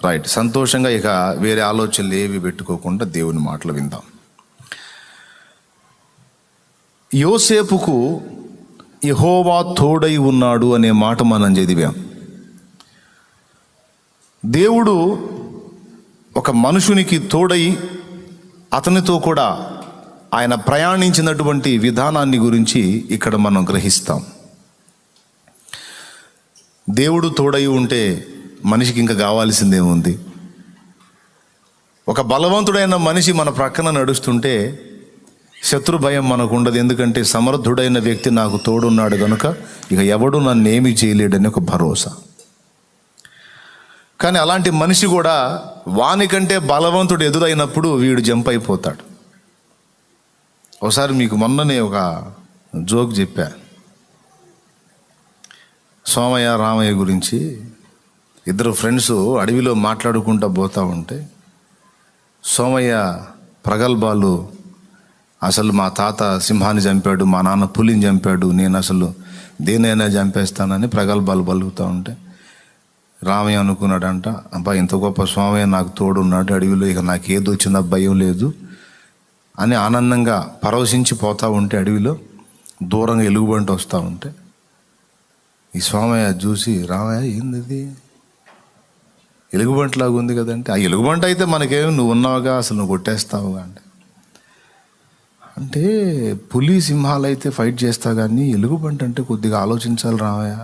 Right, సంతోషంగా ఇక వేరే ఆలోచనలు ఏవి పెట్టుకోకుండా దేవుని మాటలు విందాం. యోసేపుకు యెహోవా తోడై ఉన్నాడు అనే మాట మనం చదివాం. దేవుడు ఒక మనుషునికి తోడై అతనితో కూడా ఆయన ప్రయాణించినటువంటి విధానాన్ని గురించి ఇక్కడ మనం గ్రహిస్తాం. దేవుడు తోడై ఉంటే మనిషికి ఇంకా కావాల్సిందేముంది? ఒక బలవంతుడైన మనిషి మన ప్రక్కన నడుస్తుంటే శత్రు భయం మనకు ఉండదు. ఎందుకంటే సమర్థుడైన వ్యక్తి నాకు తోడున్నాడు కనుక ఇక ఎవడు నన్ను ఏమీ చేయలేడని ఒక భరోసా. కానీ అలాంటి మనిషి కూడా వానికంటే బలవంతుడు ఎదురైనప్పుడు వీడు జంప్ అయిపోతాడు. ఒకసారి మీకు మొన్ననే ఒక జోక్ చెప్పా, సోమయ్య రామయ్య గురించి. ఇద్దరు ఫ్రెండ్స్ అడవిలో మాట్లాడుకుంటూ పోతూ ఉంటే సోమయ్య ప్రగల్భాలు, అసలు మా తాత సింహాన్ని చంపాడు, మా నాన్న పులిని చంపాడు, నేను అసలు దేనైనా చంపేస్తానని ప్రగల్భాలు పలుకుతూ ఉంటే రామయ్య అనుకున్నాడంట, అబ్బా ఇంత గొప్ప సోమయ్య నాకు తోడున్నాడు అడవిలో, ఇక నాకు ఏది వచ్చినా భయం లేదు అని ఆనందంగా పరవశించి పోతూ ఉంటే అడవిలో దూరంగా ఎలుగుబంటి వస్తూ ఉంటే ఈ సోమయ్య చూసి, రామయ్య ఏంది ఎలుగుబంటిలాగా ఉంది కదంటే, ఆ ఎలుగుబంటి అయితే మనకేమి, నువ్వు ఉన్నావుగా, అసలు నువ్వు కొట్టేస్తావుగా అంటే పులి సింహాలు అయితే ఫైట్ చేస్తా కానీ ఎలుగుబంటి అంటే కొద్దిగా ఆలోచించాలి రామయ్య.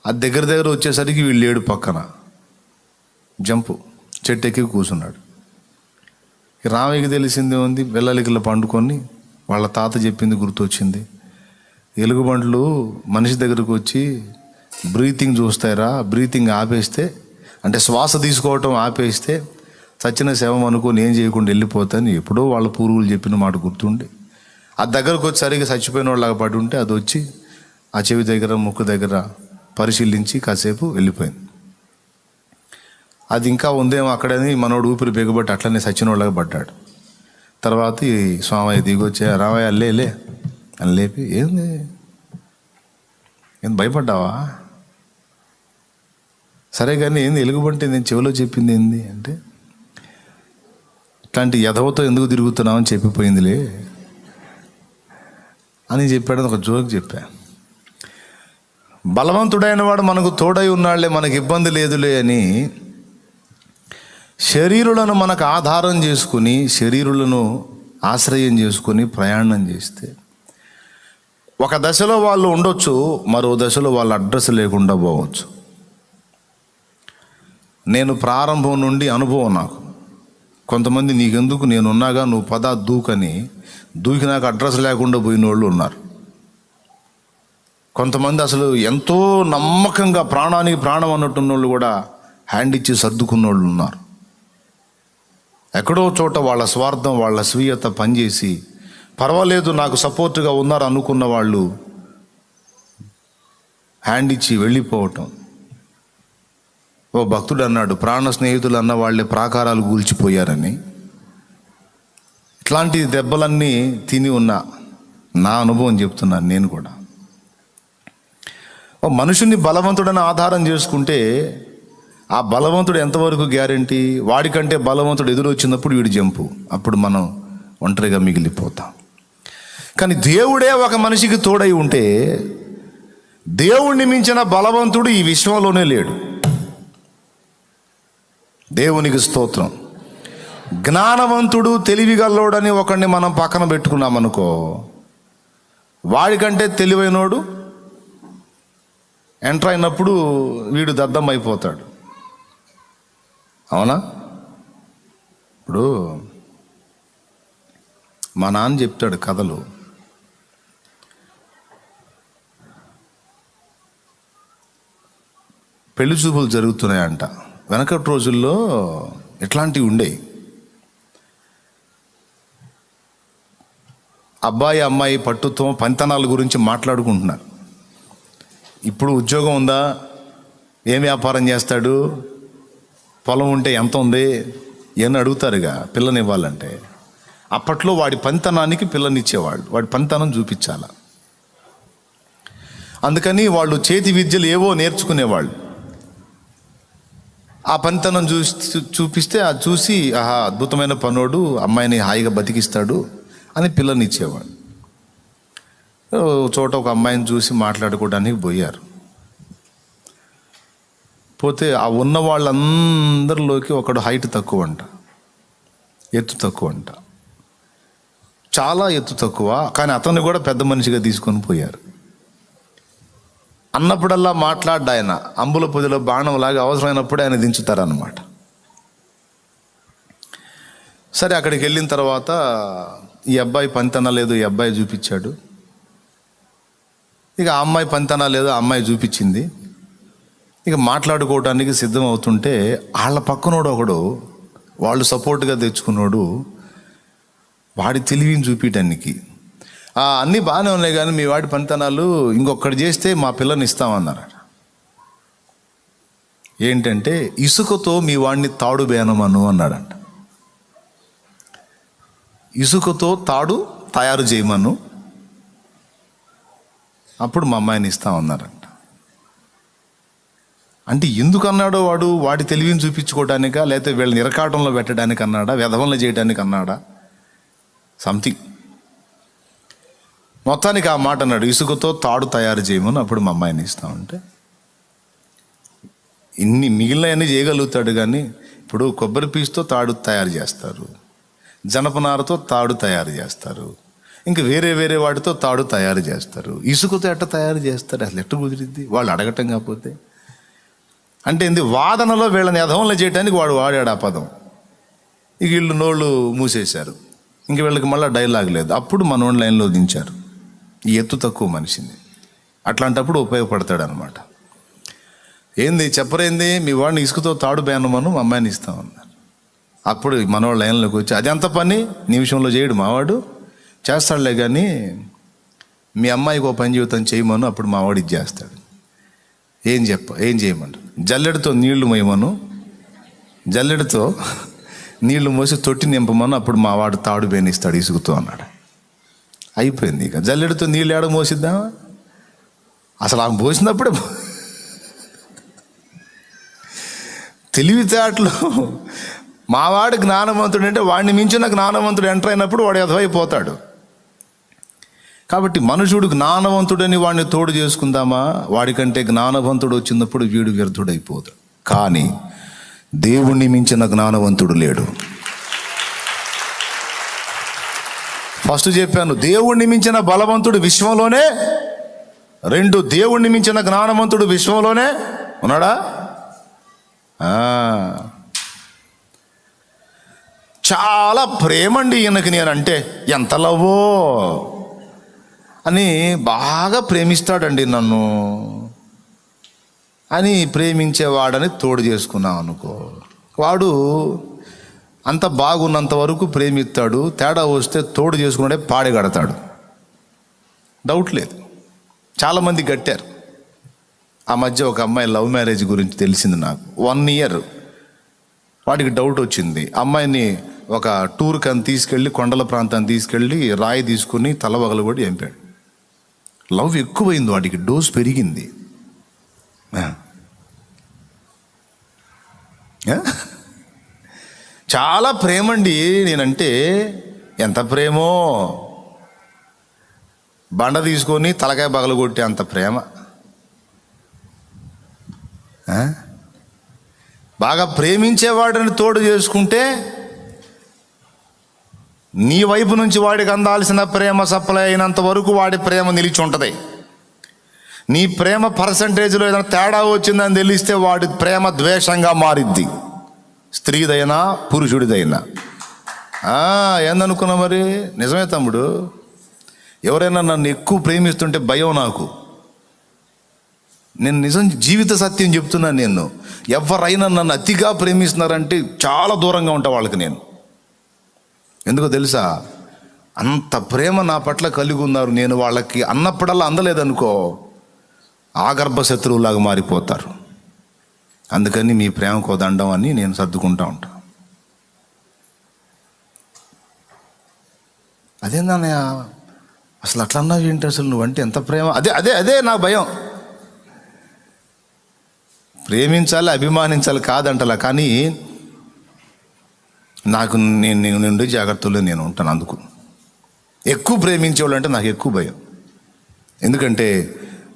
అది దగ్గర వచ్చేసరికి వీళ్ళు ఏడు పక్కన జంపు చెట్టు ఎక్కి కూర్చున్నాడు. రామయ్యకి తెలిసిందే ఉంది, వెల్లలికలు పండుకొని వాళ్ళ తాత చెప్పింది గుర్తొచ్చింది. ఎలుగుబంట్లు మనిషి దగ్గరకు వచ్చి బ్రీతింగ్ చూస్తారా, బ్రీతింగ్ ఆపేస్తే అంటే శ్వాస తీసుకోవటం ఆపేస్తే చచ్చిన శవం అనుకొని ఏం చేయకుండా వెళ్ళిపోతాను ఎప్పుడో వాళ్ళ పూర్వులు చెప్పిన మాట గుర్తుండి ఆ దగ్గరకు వచ్చి సరిగ్గా చచ్చిపోయిన వాళ్ళగా పడి ఉంటే అది వచ్చి ఆ చెవి దగ్గర ముక్కు దగ్గర పరిశీలించి కాసేపు వెళ్ళిపోయింది. అది ఇంకా ఉందేమో అక్కడని మనోడు ఊపిరి బిగబట్టి అట్లనే చచ్చిన వాళ్ళగా పడ్డాడు. తర్వాత ఈ స్వామయ్య దిగొచ్చే, రామయ్య లే అని లేపి, ఏంది భయపడ్డావా? సరే కానీ ఏంది ఎలుగుబంటి నేను చెవిలో చెప్పింది ఏంది అంటే, ఇట్లాంటి ఎదవతో ఎందుకు తిరుగుతున్నావని చెప్పిపోయిందిలే అని చెప్పాడని ఒక జోక్ చెప్పా. బలవంతుడైన వాడు మనకు తోడై ఉన్నాళ్లే, మనకు ఇబ్బంది లేదులే అని శరీరులను మనకు ఆధారం చేసుకుని, శరీరులను ఆశ్రయం చేసుకుని ప్రయాణం చేస్తే ఒక దశలో వాళ్ళు ఉండొచ్చు, మరో దశలో వాళ్ళ అడ్రస్ లేకుండా పోవచ్చు. నేను ప్రారంభం నుండి అనుభవం నాకు. కొంతమంది నీకెందుకు నేనున్నాగా నువ్వు పదా దూకని దూకి నాకు అడ్రస్ లేకుండా పోయిన వాళ్ళు ఉన్నారు. కొంతమంది అసలు ఎంతో నమ్మకంగా ప్రాణానికి ప్రాణం అన్నట్టున్న వాళ్ళు కూడా హ్యాండ్ ఇచ్చి సర్దుకున్న వాళ్ళు ఉన్నారు. ఎక్కడో చోట వాళ్ళ స్వార్థం, వాళ్ళ స్వీయత పనిచేసి పర్వాలేదు నాకు సపోర్ట్గా ఉన్నారు అనుకున్న వాళ్ళు హ్యాండ్ ఇచ్చి వెళ్ళిపోవటం. ఓ భక్తుడు అన్నాడు, ప్రాణ స్నేహితులు అన్న వాళ్ళే ప్రాకారాలు కూల్చిపోయారని. ఇట్లాంటి దెబ్బలన్నీ తిని ఉన్న నా అనుభవం చెప్తున్నాను నేను కూడా. ఓ మనుషుని బలవంతుడని ఆధారం చేసుకుంటే ఆ బలవంతుడు ఎంతవరకు గ్యారంటీ? వాడికంటే బలవంతుడు ఎదురొచ్చినప్పుడు వీడి జంపు, అప్పుడు మనం ఒంటరిగా మిగిలిపోతాం. కానీ దేవుడే ఒక మనిషికి తోడై ఉంటే దేవుణ్ణి మించిన బలవంతుడు ఈ విశ్వంలోనే లేడు. దేవునికి స్తోత్రం. జ్ఞానవంతుడు తెలివిగల్లోడని ఒకడిని మనం పక్కన పెట్టుకున్నామనుకో, వాడికంటే తెలివైనోడు ఎంటర్ అయినప్పుడు వీడు దద్దమైపోతాడు. అవునా? ఇప్పుడు మా నాన్న చెప్తాడు కథలు. పెళ్లి చూపులు జరుగుతున్నాయంట. వెనకటి రోజుల్లో ఇట్లాంటివి ఉండేవి. అబ్బాయి అమ్మాయి పట్టుతో పంతనాల గురించి మాట్లాడుకుంటున్నారు. ఇప్పుడు ఉద్యోగం ఉందా, ఏం వ్యాపారం చేస్తాడు, పొలం ఉంటే ఎంత ఉంది అని అడుగుతారుగా పిల్లనివ్వాలంటే. అప్పట్లో వాడి పంతనానికి పిల్లనిచ్చేవాళ్ళు, వాడి పంతనం చూపించాల. అందుకని వాళ్ళు చేతి విద్యలు ఏవో నేర్చుకునేవాళ్ళు. ఆ పనితనం చూపిస్తే అది చూసి ఆహా అద్భుతమైన పనోడు, అమ్మాయిని హాయిగా బతికిస్తాడు అని పిల్లని ఇచ్చేవాడు. చోట ఒక అమ్మాయిని చూసి మాట్లాడుకోవడానికి పోయారు. పోతే ఆ ఉన్న వాళ్ళందరిలోకి ఒకడు హైట్ తక్కువ అంట, ఎత్తు తక్కువ అంట, చాలా ఎత్తు తక్కువ. కానీ అతన్ని కూడా పెద్ద మనిషిగా తీసుకొని పోయారు. అన్నప్పుడల్లా మాట్లాడ్డా ఆయన, అంబుల పొదిలో బాణంలాగా అవసరమైనప్పుడే ఆయన దించుతారన్నమాట. సరే అక్కడికి వెళ్ళిన తర్వాత ఈ అబ్బాయి పనితన లేదు, ఈ అబ్బాయి చూపించాడు. ఇక ఆ అమ్మాయి పనితన లేదు, ఆ అమ్మాయి చూపించింది. ఇక మాట్లాడుకోవడానికి సిద్ధం అవుతుంటే వాళ్ళ పక్కనోడు ఒకడు, వాళ్ళు సపోర్ట్గా తెచ్చుకున్నాడు, వాడి తెలివిని చూపించడానికి అన్నీ బాగానే ఉన్నాయి కానీ మీ వాడి పనితనాలు ఇంకొకటి చేస్తే మా పిల్లని ఇస్తామన్నారు. ఏంటంటే ఇసుకతో మీ వాడిని తాడు బేనమను అన్నాడంట. ఇసుకతో తాడు తయారు చేయమను, అప్పుడు మా అమ్మాయిని ఇస్తామన్నారంట. అంటే ఎందుకు అన్నాడో వాడి తెలివిని చూపించుకోవడానికా, లేకపోతే వీళ్ళని ఇరకాటంలో పెట్టడానికి అన్నాడా, వ్యధవంలో చేయడానికి అన్నాడా, సంథింగ్. మొత్తానికి ఆ మాట అన్నాడు, ఇసుకతో తాడు తయారు చేయమని, అప్పుడు మా అమ్మాయిని ఇస్తామంటే. ఇన్ని మిగిలినవన్నీ చేయగలుగుతాడు కానీ ఇప్పుడు కొబ్బరి పీచుతో తాడు తయారు చేస్తారు, జనపనారతో తాడు తయారు చేస్తారు, ఇంకా వేరే వాటితో తాడు తయారు చేస్తారు. ఇసుకతో ఎట్ట తయారు చేస్తారు, అసలు ఎట్ట కుదిరిద్ది వాళ్ళు అడగటం కాకపోతే. అంటే ఏంది, వాదనలో వీళ్ళని యధవంలో చేయడానికి వాడు వాడాడు ఆ పదం. ఇక వీళ్ళు నోళ్ళు మూసేశారు, ఇంక వీళ్ళకి మళ్ళీ డైలాగ్ లేదు. అప్పుడు మనోళ్ళ లైన్లో దించారు ఈ ఎత్తు తక్కువ మనిషిని. అట్లాంటప్పుడు ఉపయోగపడతాడు అనమాట. ఏంది చెప్పరేంది, మీ వాడిని ఇసుకతో తాడు బేనమను, మా అమ్మాయిని ఇస్తామన్నారు. అప్పుడు మనోళ్ళ లైన్లోకి వచ్చి, అది ఎంత పని నిమిషంలో చేయడు మావాడు, చేస్తాడులే కానీ మీ అమ్మాయికి ఓ పని జీవితం చేయమను, అప్పుడు మావాడు ఇది చేస్తాడు. ఏం చేయమంటారు, జల్లెడతో నీళ్లు మోయమను, జల్లెడతో నీళ్లు మోసి తొట్టి నింపమను, అప్పుడు మా వాడు తాడు బేనిస్తాడు ఇసుకుతో అన్నాడు. అయిపోయింది. ఇక జల్లెడతో నీళ్ళు ఏడ మోసిద్దామా, అసలు ఆమె పోసినప్పుడే తెలివితేటలు. మావాడు జ్ఞానవంతుడు అంటే వాడిని మించిన జ్ఞానవంతుడు ఎంటర్ అయినప్పుడు వాడు ఎదవైపోతాడు. కాబట్టి మనుషుడు జ్ఞానవంతుడని వాడిని తోడు చేసుకుందామా, వాడికంటే జ్ఞానవంతుడు వచ్చినప్పుడు వీడు వ్యర్థుడైపోతాడు. కానీ దేవుణ్ణి మించిన జ్ఞానవంతుడు లేడు. ఫస్ట్ చెప్పాను, దేవుణ్ణి మించిన బలవంతుడు విశ్వంలోనే, 2 దేవుణ్ణి మించిన జ్ఞానవంతుడు విశ్వంలోనే ఉన్నాడా. చాలా ప్రేమండి ఈయనకి నేనంటే, ఎంత లవ్వో అని బాగా ప్రేమిస్తాడండి నన్ను అని ప్రేమించేవాడని తోడు చేసుకున్నాం అనుకో, వాడు అంత బాగున్నంత వరకు ప్రేమిస్తాడు, తేడా వస్తే తోడు చేసుకున్నాడే పాడిగడతాడు. డౌట్ లేదు. చాలామంది కట్టారు. ఆ మధ్య ఒక అమ్మాయి లవ్ మ్యారేజ్ గురించి తెలిసింది నాకు. 1 ఇయర్ వాడికి డౌట్ వచ్చింది. అమ్మాయిని ఒక టూర్కి అని తీసుకెళ్ళి, కొండల ప్రాంతాన్ని తీసుకెళ్ళి రాయి తీసుకుని తల పగలగొట్టి చంపాడు. లవ్ ఎక్కువైంది వాడికి, డోస్ పెరిగింది. చాలా ప్రేమండి నేనంటే, ఎంత ప్రేమో, బండ తీసుకొని తలకాయ పగలగొట్టే అంత ప్రేమ. బాగా ప్రేమించేవాడిని తోడు చేసుకుంటే నీ వైపు నుంచి వాడికి అందాల్సిన ప్రేమ సప్లై అయినంత వరకు వాడి ప్రేమ నిలిచి ఉంటుంది. నీ ప్రేమ పర్సంటేజ్లో ఏదైనా తేడా వచ్చిందని తెలిస్తే వాడి ప్రేమ ద్వేషంగా మారిద్ది, స్త్రీదైనా పురుషుడిదైనా. ఏందనుకున్నా మరి, నిజమే తమ్ముడు. ఎవరైనా నన్ను ఎక్కువ ప్రేమిస్తుంటే భయం నాకు. నేను నిజం జీవిత సత్యం చెప్తున్నాను. నేను ఎవరైనా నన్ను అతిగా ప్రేమిస్తున్నారంటే చాలా దూరంగా ఉంటా వాళ్ళకి నేను. ఎందుకో తెలుసా, అంత ప్రేమ నా పట్ల కలిగి ఉన్నారు. నేను వాళ్ళకి అన్నప్పుడల్లా అందలేదనుకో, ఆగర్భ శత్రువులాగా మారిపోతారు. అందుకని మీ ప్రేమకు దండం అని నేను సర్దుకుంటా ఉంటా. అదేందన్నయ్య అసలు అట్లా అన్నావు ఏంటి, అసలు నువ్వంటే ఎంత ప్రేమ. అదే అదే అదే నా భయం. ప్రేమించాలి, అభిమానించాలి కాదంటలా, కానీ నాకు నేను నుండి జాగ్రత్తలో నేను ఉంటాను. అందుకు ఎక్కువ ప్రేమించేవాళ్ళు అంటే నాకు ఎక్కువ భయం. ఎందుకంటే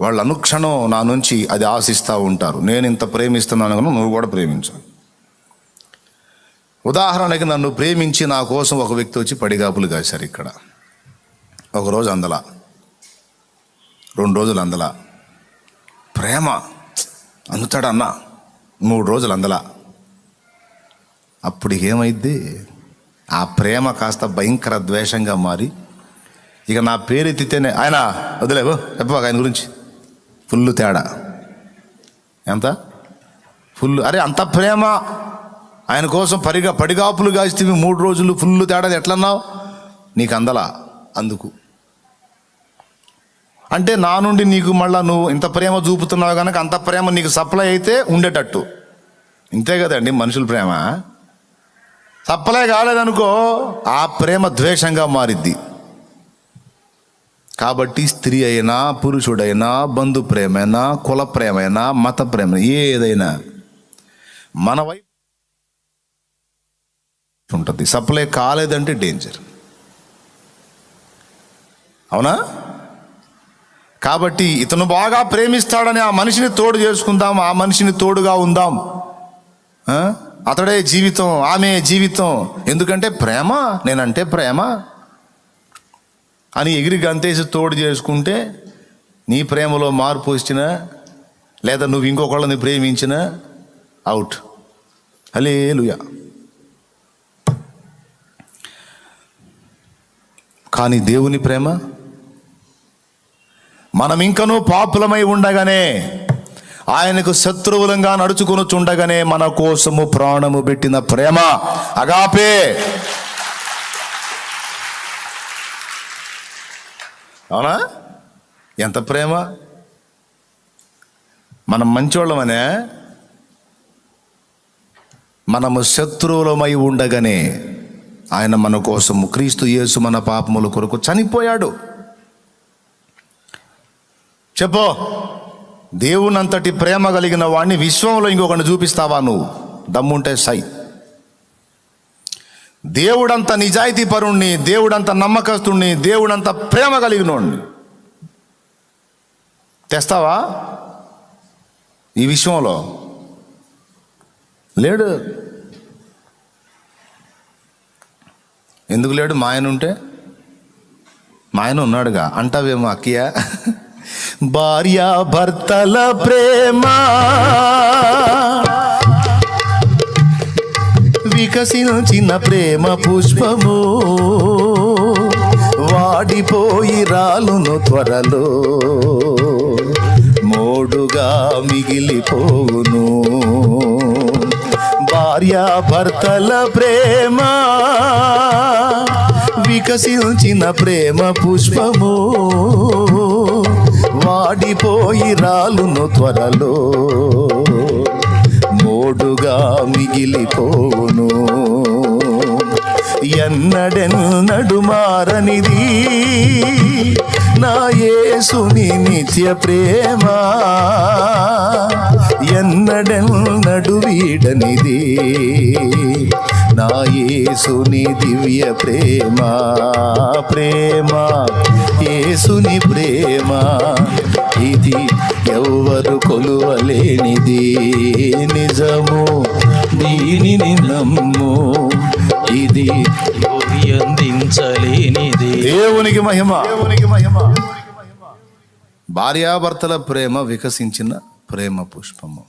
వాళ్ళు అనుక్షణం నా నుంచి అది ఆశిస్తూ ఉంటారు. నేను ఇంత ప్రేమిస్తున్నాను కనుక నువ్వు కూడా ప్రేమించాలి. ఉదాహరణకి నన్ను ప్రేమించి నా కోసం ఒక వ్యక్తి వచ్చి పడిగాపులు కాశారు. ఇక్కడ ఒకరోజు అందలా, 2 రోజులు అందలా, ప్రేమ అందుతాడు అన్న 3 రోజులు అందలా. అప్పుడు ఏమైద్ది? ఆ ప్రేమ కాస్త భయంకర ద్వేషంగా మారి ఇక నా పేరు ఎత్తితేనే ఆయన వదిలేవు చెప్పాక ఆయన గురించి ఫుల్ తేడా. ఎంత ఫుల్, అరే అంత ప్రేమ ఆయన కోసం పడిగాపులు కాస్తే 3 రోజులు ఫుల్ తేడా ఎట్లన్నావు? నీకు అందలా. అందుకు అంటే నా నుండి నీకు మళ్ళా నువ్వు ఇంత ప్రేమ చూపుతున్నావు కనుక అంత ప్రేమ నీకు సప్లై అయితే ఉండేటట్టు. ఇంతే కదండి మనుషుల ప్రేమ. సప్లై కాలేదనుకో ఆ ప్రేమ ద్వేషంగా మారిద్ది. కాబట్టి స్త్రీ అయినా పురుషుడైనా బంధు ప్రేమైనా కుల ప్రేమైనా మత ప్రేమ ఏదైనా మన వైపు ఉంటుంది. సప్లై కాలేదంటే డేంజర్. అవునా? కాబట్టి ఇతను బాగా ప్రేమిస్తాడని ఆ మనిషిని తోడు చేసుకుందాం, ఆ మనిషిని తోడుగా ఉందాం. అతడే జీవితం, ఆమె జీవితం. ఎందుకంటే ప్రేమ, నేనంటే ప్రేమ అని ఎగిరి గంతేసి తోడు చేసుకుంటే నీ ప్రేమలో మార్పు వచ్చినా లేదా నువ్వు ఇంకొకళ్ళని ప్రేమించినా అవుట్. హల్లెలూయా. కానీ దేవుని ప్రేమ, మనం ఇంకనూ పాపులమై ఉండగానే ఆయనకు శత్రువులంగా నడుచుకొనుచుండగానే మన కోసము ప్రాణము పెట్టిన ప్రేమ అగాపే. అవునా? ఎంత ప్రేమ! మనం మంచోళ్ళమనే, మనము శత్రువులమై ఉండగానే ఆయన మన కోసము, క్రీస్తు యేసు మన పాపముల కొరకు చనిపోయాడు. చెప్పో, దేవునంతటి ప్రేమ కలిగిన వాడిని విశ్వంలో ఇంకొకరిని చూపిస్తావా నువ్వు? దమ్ముంటే సై. దేవుడంత నిజాయితీ పరుణ్ణి, దేవుడంత నమ్మకస్తుణ్ణి, దేవుడంత ప్రేమ కలిగినోడిని తెస్తావా ఈ విశ్వంలో? లేడు. ఎందుకు లేడు? మా ఆయన ఉంటే, మా ఆయన ఉన్నాడుగా అంటావేమో అక్కయ్య. భార్య భర్తల ప్రేమ వికసించిన ప్రేమ పుష్పము వాడిపోయి రాలును త్వరలో, మోడుగా మిగిలిపోవును. భార్య భర్తల ప్రేమ వికసించిన ప్రేమ పుష్పము వాడిపోయి రాలును త్వరలో, మోడుగా మిగిలిపోవును. ఎన్నడెన్నడు మారనిది నా యేసుని నిత్య ప్రేమ, ఎన్నడెన్నడు వీడనిది నా యేసుని దివ్య ప్రేమ. ప్రేమ యేసుని ప్రేమ, ఇది ఎవ్వరు కొలువలేనిది. నిజము దీనిని నమ్ము, ఇది అందించలేనిది. దేవునికి మహిమ, దేవునికి మహిమ. భార్యాభర్తల ప్రేమ వికసించిన ప్రేమ పుష్పము.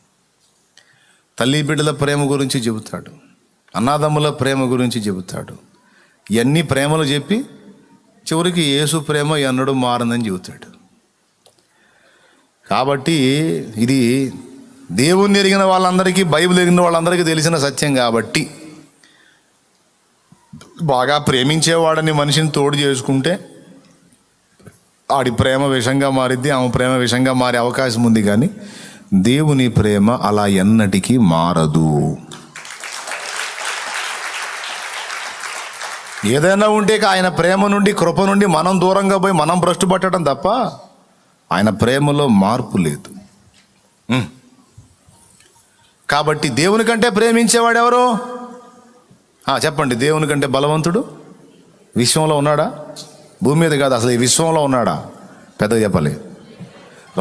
తల్లి బిడ్డల ప్రేమ గురించి చెబుతాడు, అన్నాదమ్ముల ప్రేమ గురించి చెబుతాడు. ఇవన్నీ ప్రేమలు చెప్పి చివరికి యేసు ప్రేమ ఎన్నడూ మారదని చెబుతాడు. కాబట్టి ఇది దేవుణ్ణి ఎరిగిన వాళ్ళందరికీ, బైబిల్ ఎరిగిన వాళ్ళందరికీ తెలిసిన సత్యం. కాబట్టి బాగా ప్రేమించేవాడని మనిషిని తోడు చేసుకుంటే ఆడి ప్రేమ విషంగా మారిద్ది, ఆమె ప్రేమ విషంగా మారే అవకాశం ఉంది. కానీ దేవుని ప్రేమ అలా ఎన్నటికీ మారదు. ఏదైనా ఉంటే ఆయన ప్రేమ నుండి, కృప నుండి మనం దూరంగా పోయి మనం భ్రష్టు పట్టడం తప్ప ఆయన ప్రేమలో మార్పు లేదు. కాబట్టి దేవుని కంటే ప్రేమించేవాడు ఎవరు? చెప్పండి. దేవుని కంటే బలవంతుడు విశ్వంలో ఉన్నాడా? భూమి మీద కాదు, అసలు ఈ విశ్వంలో ఉన్నాడా? పెద్దగా చెప్పాలి.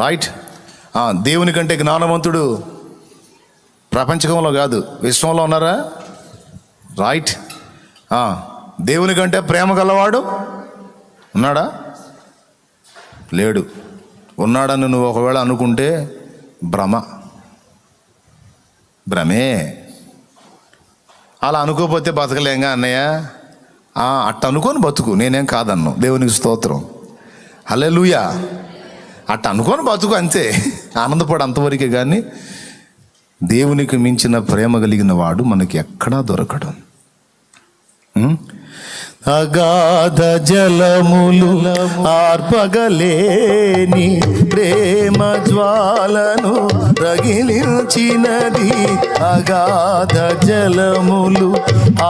రైట్. దేవుని కంటే జ్ఞానవంతుడు ప్రపంచకంలో కాదు, విశ్వంలో ఉన్నారా? రైట్. దేవుని కంటే ప్రేమ గలవాడు ఉన్నాడా? లేడు. ఉన్నాడని నువ్వు ఒకవేళ అనుకుంటే భ్రమే. అలా అనుకోకపోతే బతకలేంగా అన్నయ్య. అట్ట అనుకొని బతుకు, నేనేం కాదన్ను. దేవునికి స్తోత్రం, హల్లెలూయా. అట్ట అనుకొని బతుకు అంతే, ఆనందపడు అంతవరకే. కానీ దేవునికి మించిన ప్రేమ కలిగిన వాడు మనకి ఎక్కడా దొరకడు. అగాధ జలములు ఆర్పగలేని ప్రేమ జ్వాలను రగిలించినది. అగాధ జలములు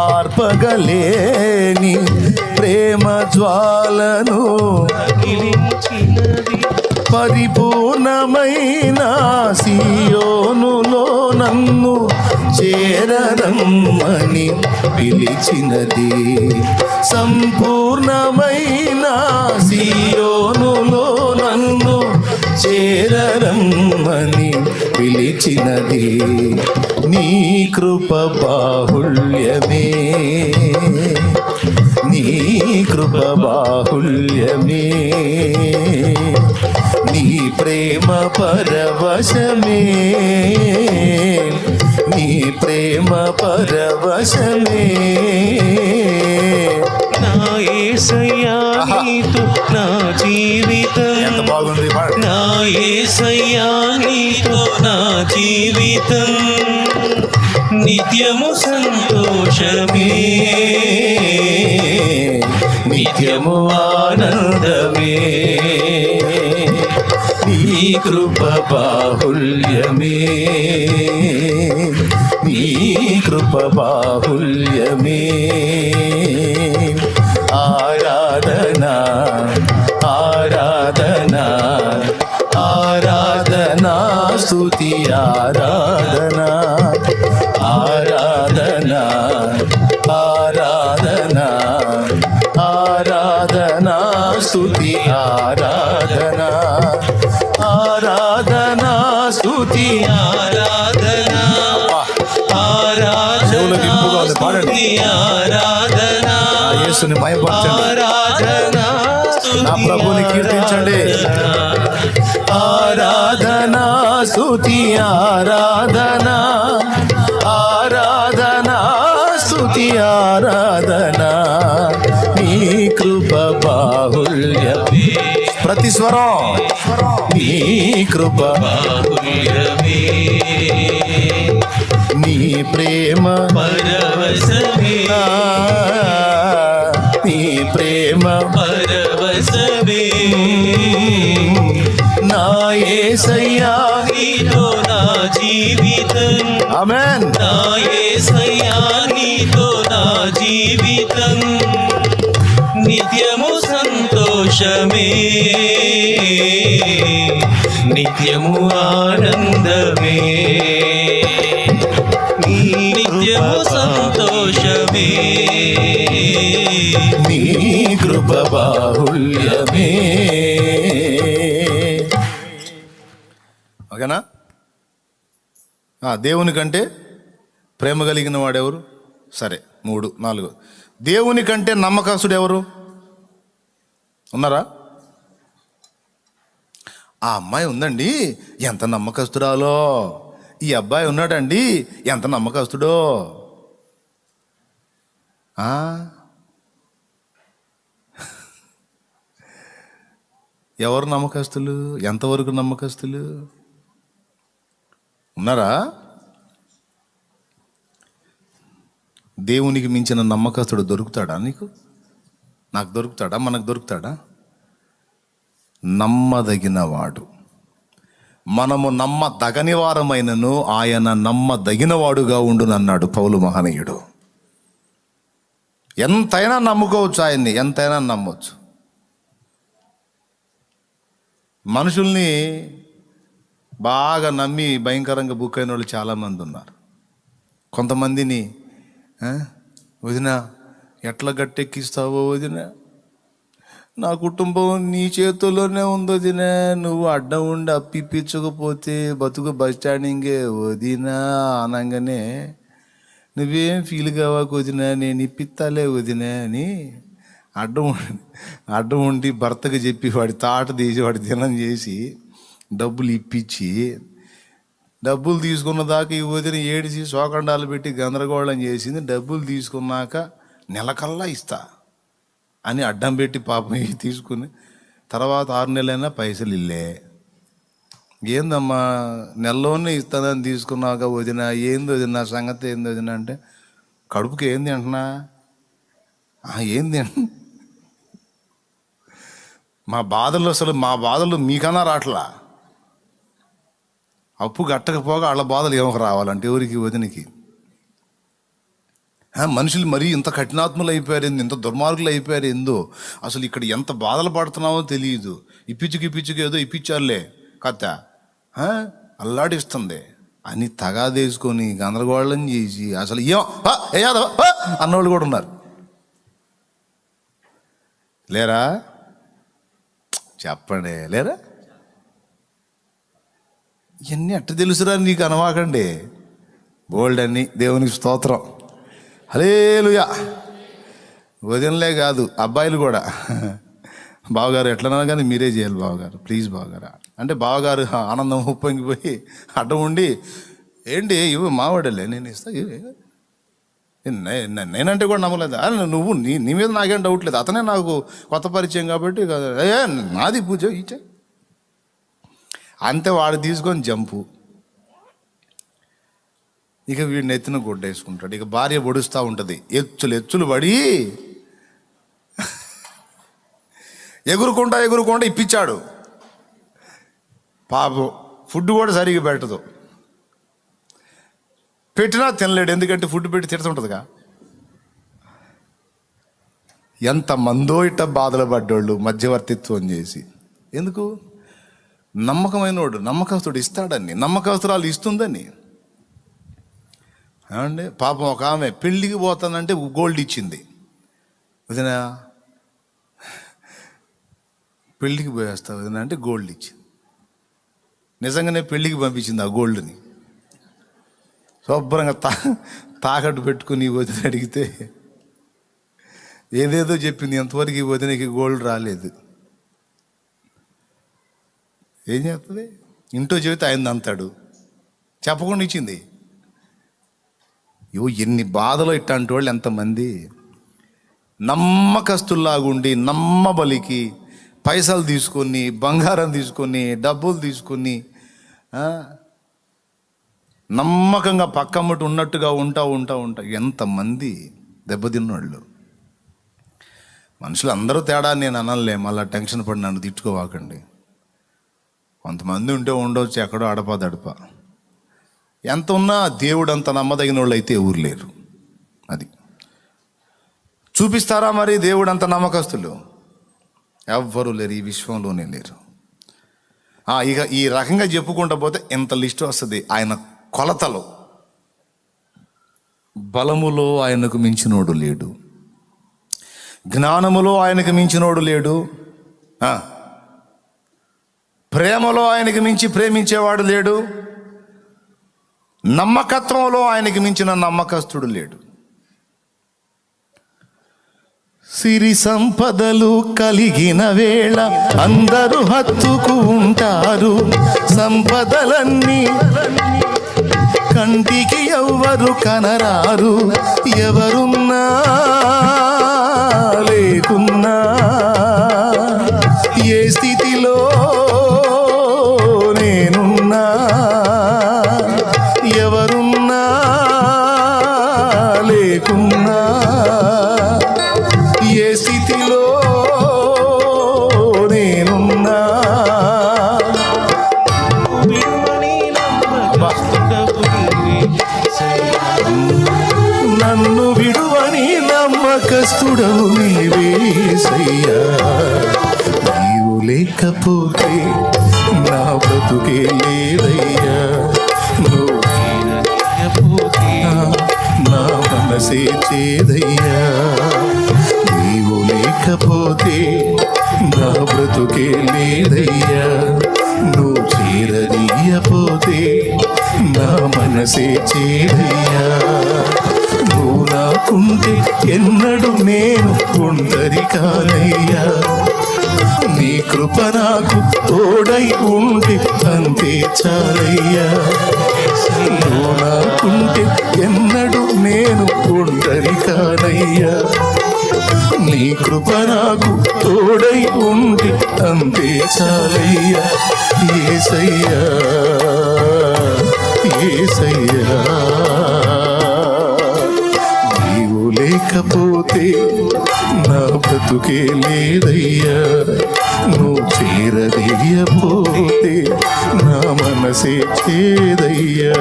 ఆర్పగలేని ప్రేమ జ్వాలను రగిలించినది. పరిపూర్ణమైన సియోనులో నన్ను చేరరమ్మని పిలిచినది. సంపూర్ణమైన సియోనులో నన్ను చేరరమ్మని పిలిచినది. నీ కృప బాహుళ్యమే, నీ కృప బాహుళ్యమే, నీ ప్రేమ పరవశమే, నీ ప్రేమ పరవశమే. నా యేసయ్యా నీతో నా జీవితం. ఎంత బాగుంది. నా యేసయ్యా నీతో నా జీవితం. నిత్యము సంతోషమే, నిత్యము ఆనందమే. నీ కృప బాహుళ్యమే, నీ కృప బాహుళ్యమే. ఆరాధనా ఆరాధనా ఆరాధనా స్తుతి ఆరాధనా ఆరాధనా ఆరాధనా ఆరాధనా స్తుతి ఆరాధనా ఆరాధనా స్తుతి ఆరాధనా ఆరాధనా స్తుతి ఆరాధనా. యేసుని మహిమపరచండి, ఆరాధనా నా ప్రభువుని కీర్తించండి. ఆరాధనా స్తుతి ఆరాధనా ఆరాధనా స్తుతి ఆరాధనా. నీ కృప బాహుళ్యమే. ప్రతి స్వరం నీ కృప బాహుళ్యమే. నీ ప్రేమ పరవశమే, నీ ప్రేమ పరవశమే. నా యేసయ్యా నీతో నా జీవితం. ఆమేన్. నా యేసయ్యా నీతో నా జీవితం. నిత్యము సంతోషమే, నిత్యము ఆనందమే. నిత్యము సంతోషమే, నీ కృప బాహుళ్యమే. ఓకేనా? దేవుని కంటే ప్రేమ కలిగిన వాడెవరు? సరే, 3, 4. దేవుని కంటే నమ్మకస్తుడు ఎవరు ఉన్నారా? ఆ అమ్మాయి ఉందండి, ఎంత నమ్మకస్తురాలో. ఈ అబ్బాయి ఉన్నాడండి, ఎంత నమ్మకస్తుడో. ఎవరు నమ్మకస్తులు? ఎంతవరకు నమ్మకస్తులు ఉన్నారా? దేవునికి మించిన నమ్మకస్తుడు దొరుకుతాడా నీకు? నాకు దొరుకుతాడా? మనకు దొరుకుతాడా? నమ్మదగిన వాడు. మనము నమ్మదగని వారమైనను ఆయన నమ్మదగిన వాడుగా ఉండునన్నాడు పౌలు మహనీయుడు. ఎంతైనా నమ్ముకోవచ్చు ఆయన్ని, ఎంతైనా నమ్మవచ్చు. మనుషుల్ని బాగా నమ్మి భయంకరంగా బుక్ అయిన వాళ్ళు చాలామంది ఉన్నారు. కొంతమందిని వదిన ఎట్లా గట్టెక్కిస్తావో వదిన, నా కుటుంబం నీ చేతుల్లోనే ఉంది వదిన, నువ్వు అడ్డం ఉండి అప్పిప్పించకపోతే బతుకు బస్ స్టాండింగే వదిన అనగానే నువ్వేం ఫీల్ కావాకు వదిన, నేను ఇప్పిస్తాలే వదిన అని అడ్డం ఉండి భర్తకు చెప్పి వాడి తాట తీసి వాడి దినం చేసి డబ్బులు ఇప్పించి, డబ్బులు తీసుకున్న దాకా ఈ వదిన ఏడిసి శోకండాలు పెట్టి గందరగోళం చేసింది. డబ్బులు తీసుకున్నాక నెలకల్లా ఇస్తా అని అడ్డం పెట్టి పాపం తీసుకుని తర్వాత 6 నెలలైనా పైసలు ఇల్లే. ఏందమ్మా నెలలోనే ఇస్తానని తీసుకున్నాక వదిన, ఏంది వదిన సంగతి ఏంది వదిన అంటే, కడుపుకి ఏంది అంటున్నా, ఏంది మా బాధలు మీకన్నా రావట్లా. అప్పు కట్టకపోగా వాళ్ళ బాధలు ఏమో రావాలంటే ఎవరికి, వదినికి. మనుషులు మరీ ఇంత కఠినాత్ములు అయిపోయారు, ఇంత దుర్మార్గులు అయిపోయారు ఏందో, అసలు ఇక్కడ ఎంత బాధలు పడుతున్నావో తెలియదు. ఇప్పించుకు ఏదో ఇప్పించారులే కథ అల్లాడిస్తుంది అని తగాదేసుకొని గందరగోళం చేసి అసలు ఏదో అన్నోళ్ళు కూడా ఉన్నారు లేరా? చెప్పండి, లేరా? ఇవన్నీ అట్ట తెలుసురా నీకు అనవాకండి. బోల్డ్ అన్ని దేవునికి స్తోత్రం, హల్లెలూయా. వదినలే కాదు అబ్బాయిలు కూడా, బావగారు ఎట్లన్నా కానీ మీరే చేయాలి బావగారు, ప్లీజ్ బావగారు అంటే బావగారు ఆనందం ఉప్పొంగిపోయి అడ్డం ఉండి, ఏంటి ఇవి మావాడలే నేను ఇస్తా, నేనంటే కూడా నమ్మలేదు. నువ్వు నీ మీద నాకేం డౌట్ లేదు, అతనే నాకు కొత్త పరిచయం కాబట్టి నాది పూజ ఇచ్చే అంతే. వాడు తీసుకొని జంపు, ఇక వీడిని ఎత్తున గుడ్డేసుకుంటాడు. ఇక భార్య పొడుస్తూ ఉంటుంది, ఎచ్చులు పడి ఎగురుకుంటా ఇప్పించాడు. పాపం ఫుడ్ కూడా సరిగ్గా పెట్టదు, పెట్టినా తినలేడు, ఎందుకంటే ఫుడ్ పెట్టి తిడుతుంటుందిగా. ఎంతమందో ఇట్ట బాధలు పడ్డోళ్ళు మధ్యవర్తిత్వం చేసి. ఎందుకు? నమ్మకమైనోడు నమ్మకస్తుడు ఇస్తాడని, నమ్మకస్తురాలు ఇస్తుందని. ఏమండి పాపం ఒక ఆమె పెళ్ళికి పోతానంటే గోల్డ్ ఇచ్చింది. వదినా పెళ్ళికి పోయేస్తావు వదినా అంటే గోల్డ్ ఇచ్చింది. నిజంగానే పెళ్ళికి పంపించింది ఆ గోల్డ్ని. శుభ్రంగా తాకట్టు పెట్టుకుని వదిన అడిగితే ఏదేదో చెప్పింది, ఎంతవరకు ఈ వదినకి గోల్డ్ రాలేదు. ఏం చేస్తుంది? ఇంట్లో చెబితే ఆయన అంతాడు, చెప్పకుండా ఇచ్చింది. ఎన్ని బాధలు ఇట్లాంటి వాళ్ళు ఎంతమంది. నమ్మకస్తుల్లాగుండి నమ్మబలికి పైసలు తీసుకొని, బంగారం తీసుకొని, డబ్బులు తీసుకొని, నమ్మకంగా పక్కమ్మటి ఉన్నట్టుగా ఉంటా ఎంతమంది దెబ్బతిన్నోళ్ళు. మనుషులు అందరూ తేడా నేను అనలే, మళ్ళీ టెన్షన్ పడి నన్ను తిట్టుకోవాకండి. కొంతమంది ఉంటే ఉండవచ్చు ఎక్కడో అడప ఎంత ఉన్నా దేవుడు అంత నమ్మదగిన వాళ్ళు అయితే ఎవరు లేరు. అది చూపిస్తారా మరి? దేవుడు అంత నమ్మకస్తులు ఎవ్వరూ లేరు, ఈ విశ్వంలోనే లేరు. ఇక ఈ రకంగా చెప్పుకుంటూ పోతే ఎంత లిస్ట్ వస్తుంది. ఆయన కొలతలు, బలములో ఆయనకు మించినోడు లేడు, జ్ఞానములో ఆయనకు మించినోడు లేడు, ప్రేమలో ఆయనకి మించి ప్రేమించేవాడు లేడు, నమ్మకత్వంలో ఆయనకి మించిన నమ్మకస్తుడు లేడు. సిరి సంపదలు కలిగిన వేళ అందరూ హత్తుకు ఉంటారు, సంపదలన్నీ కంటికి ఎవ్వరు కనరారు, ఎవరున్నా లేకున్నా ఏ స్థితిలో నేనున్నా, ఎవరున్నా లేకున్నా, ఏ స్థితిలో నేనున్నా, నన్ను విడువని నమ్మకస్తుడవు నీవేసయ్యా. నీవు లేకపోతే నా బ్రతుకే లేదయ్యా, నువ్వు చేరదీయపోతే నా మనసే చేదయ్యా. నీవు లేకపోతే నా బ్రతుకే లేదయ్యా, నువ్వు చేరదీయపోతే నా మనసే చేదయ్యా. నువ్వు నాకుంటే ఎన్నడూ నేను ఒంటరి కానయ్యా, నీ కృప నాకు తోడై ఉంటే అంతే చాలయ్యా. నువ్వు నాకుంటే ఎన్నడూ నేను ఒంటరి కానయ్యా, నీ కృప నాకు తోడై ఉంటే అంతే చాలయ్యా. యేసయ్యా యేసయ్యా, నీవు లేకపోతే నా బ్రతుకే లేదయ్యా, నువ్వు చేరదీయపోతే నా మనసే చేదయ్యా.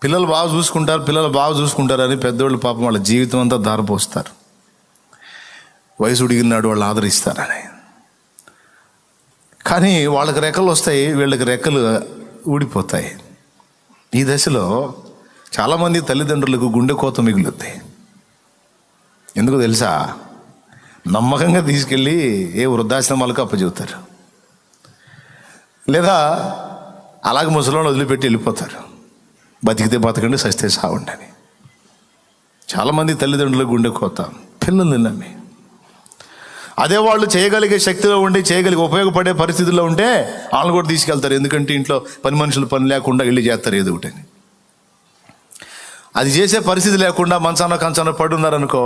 పిల్లలు బాగా చూసుకుంటారని పెద్దోళ్ళు పాపం వాళ్ళ జీవితం అంతా దారిపోస్తారు. వయసు ఉడిగినాడు వాళ్ళు ఆదరిస్తారని. కానీ వాళ్ళకి రెక్కలు వస్తాయి, వీళ్ళకి రెక్కలు ఊడిపోతాయి. ఈ దశలో చాలామంది తల్లిదండ్రులకు గుండె కోత మిగులుతాయి. ఎందుకు తెలుసా? నమ్మకంగా తీసుకెళ్ళి ఏ వృద్ధాశ్రమాలకు అప్పచెబుతారు, లేదా అలాగే ముసలోళ్ళు వదిలిపెట్టి వెళ్ళిపోతారు. బతికితే బతకండి, సస్తే సావండి అని. చాలామంది తల్లిదండ్రులకు గుండె కోత పిల్లల్ని నమ్మి. అదే వాళ్ళు చేయగలిగే శక్తిలో ఉండి చేయగలిగే ఉపయోగపడే పరిస్థితుల్లో ఉంటే వాళ్ళని కూడా తీసుకెళ్తారు. ఎందుకంటే ఇంట్లో పని మనుషులు పని లేకుండా ఇల్లు చేస్తారు ఏదో ఒకటి. అది చేసే పరిస్థితి లేకుండా మంచాన కంచాన పడి ఉన్నారనుకో,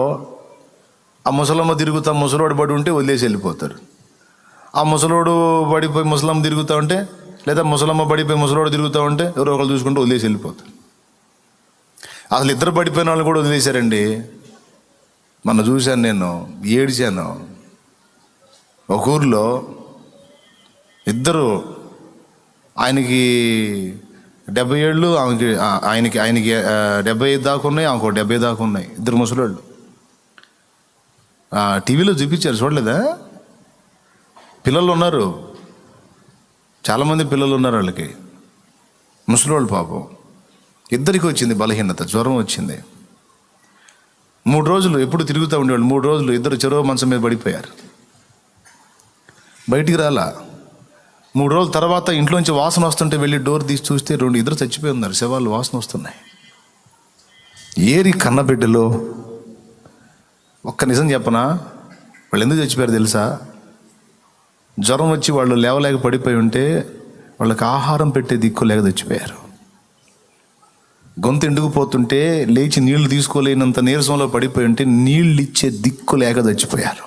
ఆ ముసలమ్మ తిరుగుతా ముసలోడు పడి ఉంటే వదిలేసి వెళ్ళిపోతారు. ఆ ముసలోడు పడిపోయి ముసలమ్మ తిరుగుతూ ఉంటే, లేదా ముసలమ్మ పడిపోయి ముసలోడు తిరుగుతూ ఉంటే ఎవరో ఒకరు చూసుకుంటూ వదిలేసి వెళ్ళిపోతారు. అసలు ఇద్దరు పడిపోయిన వాళ్ళు కూడా వదిలేశారండి. మొన్న చూశాను, నేను ఏడిచాను. ఒక ఊర్లో ఇద్దరు, ఆయనకి 70 ఏళ్ళు, ఆయనకి 75 దాకా ఉన్నాయి, ఆమెకు 70 దాకా ఉన్నాయి. ఇద్దరు ముసలోళ్ళు. టీవీలో చూపించారు, చూడలేదా? పిల్లలు ఉన్నారు, చాలామంది పిల్లలు ఉన్నారు వాళ్ళకి. ముసలోళ్ళు పాపం. ఇద్దరికి వచ్చింది బలహీనత, జ్వరం వచ్చింది. 3 రోజులు ఎప్పుడు తిరుగుతూ ఉండేవాళ్ళు. 3 రోజులు ఇద్దరు చెరువు మంచం మీద పడిపోయారు, బయటికి రాలా. 3 రోజుల తర్వాత ఇంట్లోంచి వాసన వస్తుంటే వెళ్ళి డోర్ తీసి చూస్తే ఇద్దరు చచ్చిపోయి ఉన్నారు, శవాలు వాసన వస్తున్నాయి. ఏరి కన్నబిడ్డలో. ఒక్క నిజం చెప్పనా, వాళ్ళు ఎందుకు చచ్చిపోయారు తెలుసా? జ్వరం వచ్చి వాళ్ళు లేవలేక పడిపోయి ఉంటే వాళ్ళకి ఆహారం పెట్టే దిక్కు లేక చచ్చిపోయారు. గొంతు ఎండుకుపోతుంటే లేచి నీళ్లు తీసుకోలేనంత నీరసంలో పడిపోయి ఉంటే నీళ్ళు ఇచ్చే దిక్కు లేక చచ్చిపోయారు.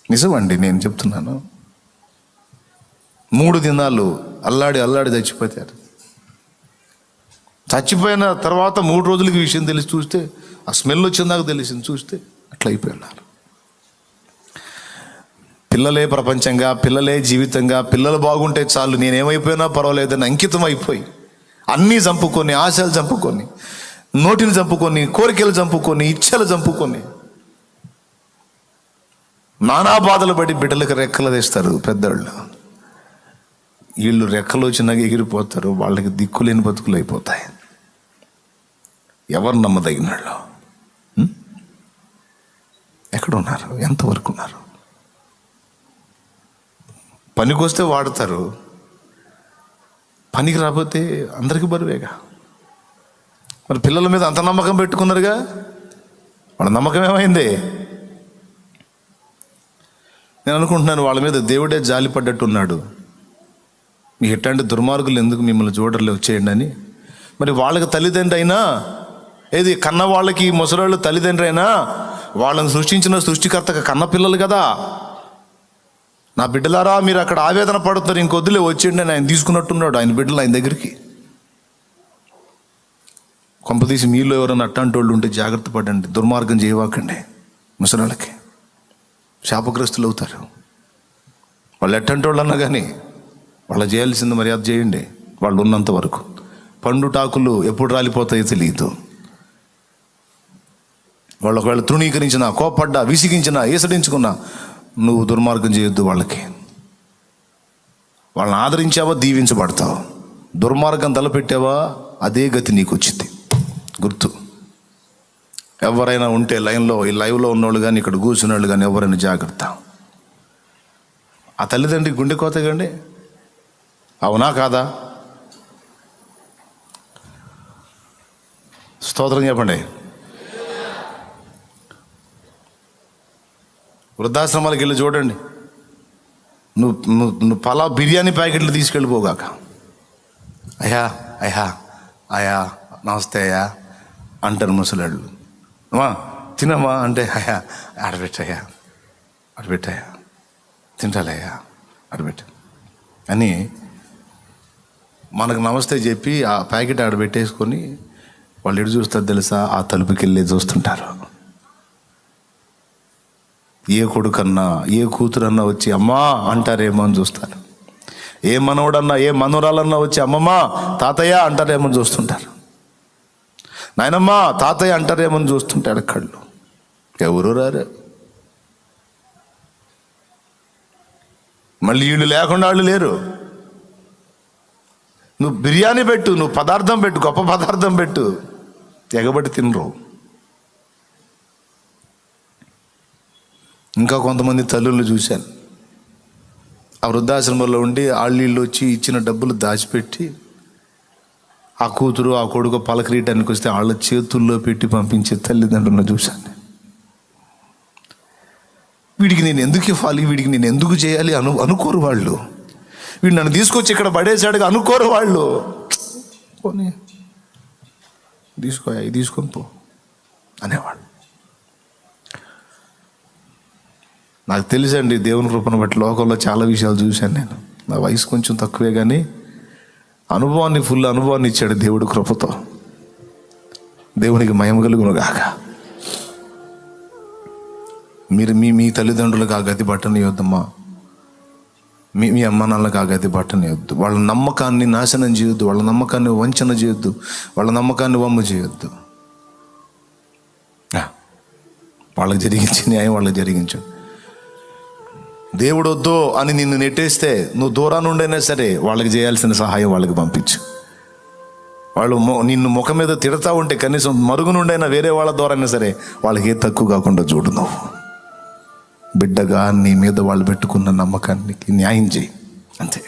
నిజమండి, నేను చెప్తున్నాను. 3 దినాలు అల్లాడి చచ్చిపోతారు. చచ్చిపోయిన తర్వాత 3 రోజులకి విషయం తెలిసి చూస్తే, ఆ స్మెల్ వచ్చిందాక తెలిసింది, చూస్తే అట్లా అయిపోయినారు. పిల్లలే ప్రపంచంగా, పిల్లలే జీవితంగా, పిల్లలు బాగుంటే చాలు, నేనేమైపోయినా పర్వాలేదని అంకితం అయిపోయి అన్నీ చంపుకొని, ఆశలు చంపుకొని, నోటిని చంపుకొని, కోరికలు చంపుకొని, ఇచ్చలు చంపుకొని, నానా బాధలు పడి బిడ్డలకు రెక్కలు తెస్తారు పెద్దవాళ్ళు. వీళ్ళు రెక్కలు వచ్చినాక ఎగిరిపోతారు, వాళ్ళకి దిక్కులేని బతుకులు అయిపోతాయి. ఎవరు నమ్మదగిన వాళ్ళు? ఎక్కడున్నారు? ఎంతవరకు ఉన్నారు? పనికి వస్తే వాడతారు, పనికి రాకపోతే అందరికీ బరువేగా. మరి పిల్లల మీద అంత నమ్మకం పెట్టుకున్నారుగా, వాళ్ళ నమ్మకం ఏమైంది? నేను అనుకుంటున్నాను వాళ్ళ మీద దేవుడే జాలి పడ్డట్టున్నాడు. మీకు ఎట్లాంటి దుర్మార్గులు ఎందుకు మిమ్మల్ని చూడర్లే, వచ్చేయండి అని. మరి వాళ్ళకి తల్లిదండ్రి అయినా, ఏది కన్న వాళ్ళకి ముసలాళ్ళు తల్లిదండ్రి అయినా, వాళ్ళని సృష్టించిన సృష్టికర్తగా కన్న పిల్లలు కదా. నా బిడ్డలారా మీరు అక్కడ ఆవేదన పడుతున్నారు, ఇంకొద్దులే వచ్చేయండి అని ఆయన తీసుకున్నట్టున్నాడు ఆయన బిడ్డలు ఆయన దగ్గరికి. కొంపదీసి మీలో ఎవరైనా అట్లాంటి వాళ్ళు ఉంటే జాగ్రత్త పడండి, దుర్మార్గం చేయవాకండి. ముసలాళ్ళకి శాపగ్రస్తులు అవుతారు. వాళ్ళు ఎట్టంటి వాళ్ళు అన్నా కానీ వాళ్ళు చేయాల్సింది మర్యాద చేయండి, వాళ్ళు ఉన్నంత వరకు. పండు టాకులు ఎప్పుడు రాలిపోతాయో తెలియదు. వాళ్ళు ఒకవేళ తృణీకరించినా, కోపడ్డా, విసిగించినా, ఈసడించుకున్నా నువ్వు దుర్మార్గం చేయొద్దు. వాళ్ళని ఆదరించావా దీవించబడతావు. దుర్మార్గం తలపెట్టావా అదే గతి నీకు వచ్చింది. గుర్తు. ఎవరైనా ఉంటే ఈ లైవ్లో ఉన్నోళ్ళు కానీ ఇక్కడ కూర్చున్న వాళ్ళు కానీ ఎవరైనా జాగ్రత్త. ఆ తల్లిదండ్రి గుండె కోతగండి. అవునా కాదా? స్తోత్రం చెప్పండి. వృద్ధాశ్రమాలకు వెళ్ళి చూడండి. నువ్వు పలా బిర్యానీ ప్యాకెట్లు తీసుకెళ్ళిపోగాక, అయ్యా అయ్యా అయ్యా నమస్తే అయ్యా అంటారు ముసలాళ్ళు. అమ్మా తినమ్మా అంటే అయ్యా ఆడబెట్టయ్యా తింటాలయ్యా ఆడబెట్ట అని మనకు నమస్తే చెప్పి ఆ ప్యాకెట్ ఆడబెట్టేసుకొని వాళ్ళు ఎటు చూస్తారు తెలుసా? ఆ తలుపుకి వెళ్ళి చూస్తుంటారు. ఏ కొడుకన్నా ఏ కూతురన్నా వచ్చి అమ్మా అంటారేమో అని చూస్తారు. ఏ మనవడన్నా ఏ మనవరాలన్నా వచ్చి అమ్మమ్మ తాతయ్య అంటారేమో అని చూస్తుంటారు. నాయనమ్మ తాతయ్య అంటారేమో అని చూస్తుంటాడు. కళ్ళు ఎవరు రారు. మళ్ళీ వీళ్ళు లేకుండా వాళ్ళు లేరు. నువ్వు బిర్యానీ పెట్టు, నువ్వు పదార్థం పెట్టు, గొప్ప పదార్థం పెట్టు, ఎగబడి తినరు. ఇంకా కొంతమంది తల్లులు చూశాను, ఆ వృద్ధాశ్రమంలో ఉండి ఆళ్ళీళ్ళు వచ్చి ఇచ్చిన డబ్బులు దాచిపెట్టి ఆ కూతురు ఆ కొడుకు పలకరీయటానికి వస్తే వాళ్ళ చేతుల్లో పెట్టి పంపించే తల్లిదండ్రులను చూశాను. వీడికి నేను ఎందుకు ఇవ్వాలి, వీడికి నేను ఎందుకు చేయాలి అనుకోరు వాళ్ళు. వీడు నన్ను తీసుకొచ్చి ఇక్కడ పడేసాడుగా అనుకోరు వాళ్ళు. పోనీ తీసుకో, ఇది తీసుకొని పో అనేవాడు. నాకు తెలుసండి, దేవుని కృపను బట్టి లోకంలో చాలా విషయాలు చూశాను నేను. నా వయసు కొంచెం తక్కువే కానీ ఫుల్ అనుభవాన్ని ఇచ్చాడు దేవుడు కృపతో. దేవునికి మహిమ కలుగును గాక. మీరు మీ తల్లిదండ్రులకు ఆ గతి పట్టనియొద్దమ్మా. మీ అమ్మ నాన్నలకు ఆ గతి పట్టనియొద్దు. వాళ్ళ నమ్మకాన్ని నాశనం చేయొద్దు, వాళ్ళ నమ్మకాన్ని వంచన చేయొద్దు, వాళ్ళ నమ్మకాన్ని వమ్ము చేయొద్దు. వాళ్ళకి జరిగించే న్యాయం వాళ్ళకి జరిగించు. దేవుడు వద్దు అని నిన్ను నెట్టేస్తే నువ్వు దూరాన్ని ఉండైనా సరే వాళ్ళకి చేయాల్సిన సహాయం వాళ్ళకి పంపించు. వాళ్ళు నిన్ను ముఖం మీద తిడతా ఉంటే కనీసం మరుగు నుండైనా వేరే వాళ్ళ ద్వారైనా సరే వాళ్ళకి ఏ తక్కువ కాకుండా చూడు. నువ్వు బిడ్డగా నీ మీద వాళ్ళు పెట్టుకున్న నమ్మకానికి న్యాయం చేయి, అంతే.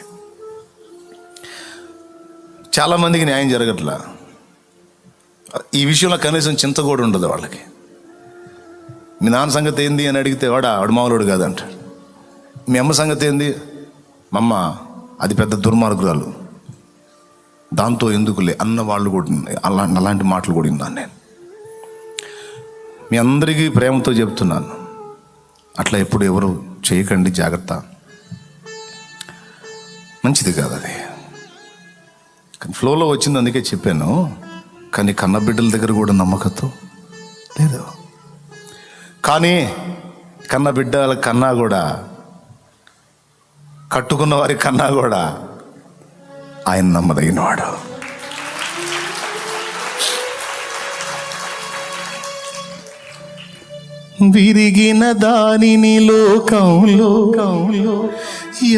చాలామందికి న్యాయం జరగట్లా. ఈ విషయంలో కనీసం చింత కూడా ఉండదు వాళ్ళకి. మీ నాన్న సంగతి ఏంది అని అడిగితే వాడు మామూలుడు కాదంటాడు. మీ అమ్మ సంగతి ఏంది? మమ్మ అది పెద్ద దుర్మార్గురాలు, దాంతో ఎందుకులే అన్న వాళ్ళు కూడా అలాంటి మాటలు కూడా విన్నాను నేను. మీ అందరికీ ప్రేమతో చెప్తున్నాను, అట్లా ఎప్పుడు ఎవరు చేయకండి, జాగ్రత్త. మంచిది కాదు అది. కానీ ఫ్లోలో వచ్చింది అందుకే చెప్పాను. కానీ కన్న బిడ్డల దగ్గర కూడా నమ్మకత్వం లేదు. కానీ కన్న బిడ్డల కన్నా కూడా, కట్టుకున్న వారి కన్నా కూడా ఆయన నమ్మదగినవాడు. విరిగిన దానిని లోకంలో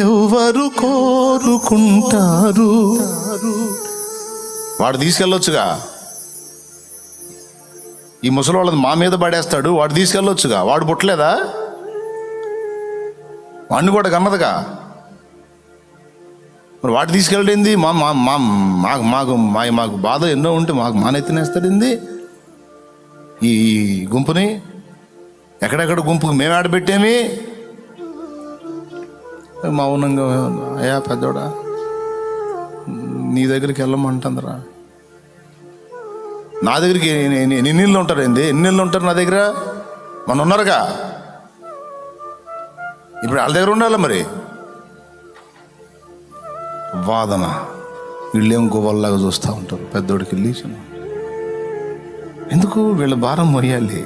ఎవరు కోరుకుంటారు? వాడు తీసుకెళ్ళొచ్చుగా. ఈ ముసలి వాళ్ళని మా మీద పడేస్తాడు, వాడు తీసుకెళ్ళొచ్చుగా. వాడు పుట్టలేదా? వాడిని కూడా కన్నదుగా. మరి వాడు తీసుకెళ్ళడింది మాకు బాధ ఎన్నో ఉంటే మాకు మానెత్తినేస్తాడింది. ఈ గుంపుని ఎక్కడెక్కడ గుంపుకు మేము ఆడబెట్టేమి. మౌనంగా అయ్యా పెద్దోడా నీ దగ్గరికి వెళ్ళమంటుందిరా. నా దగ్గరికి ఎన్ని నీళ్ళు ఉంటారు? ఎన్ని నీళ్ళు ఉంటారు నా దగ్గర? మన ఉన్నారుగా. ఇప్పుడు వాళ్ళ దగ్గర ఉండాలి. మరి వాదన వీళ్ళేం గోవల్లాగా చూస్తూ ఉంటారు. పెద్దోడికి వెళ్ళి ఎందుకు వీళ్ళ భారం మోయాలి?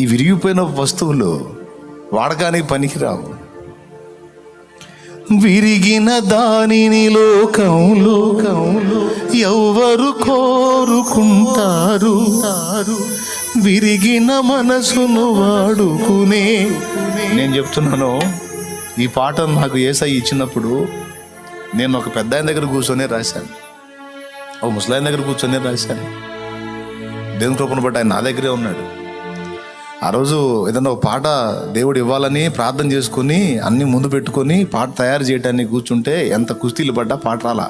ఈ విరిగిపోయిన వస్తువులు వాడకానికి పనికిరావు. విరిగిన దానిని లోకంలో ఎవరు కోరుకుంటారు? విరిగిన మనసును వాడుకునే. నేను చెప్తున్నాను, ఈ పాట నాకు యేసయ్య ఇచ్చినప్పుడు నేను ఒక పెద్ద ఆయన దగ్గర కూర్చొని రాశాను, ఒక ముసలాయన దగ్గర కూర్చొని రాశాను. దేవుని కృపను బట్టి ఆయన నా దగ్గరే ఉన్నాడు. ఆ రోజు ఏదన్నా ఒక పాట దేవుడు ఇవ్వాలని ప్రార్థన చేసుకుని అన్నీ ముందు పెట్టుకొని పాట తయారు చేయడానికి కూర్చుంటే ఎంత కుస్తీలు పడ్డా పాట రాలా.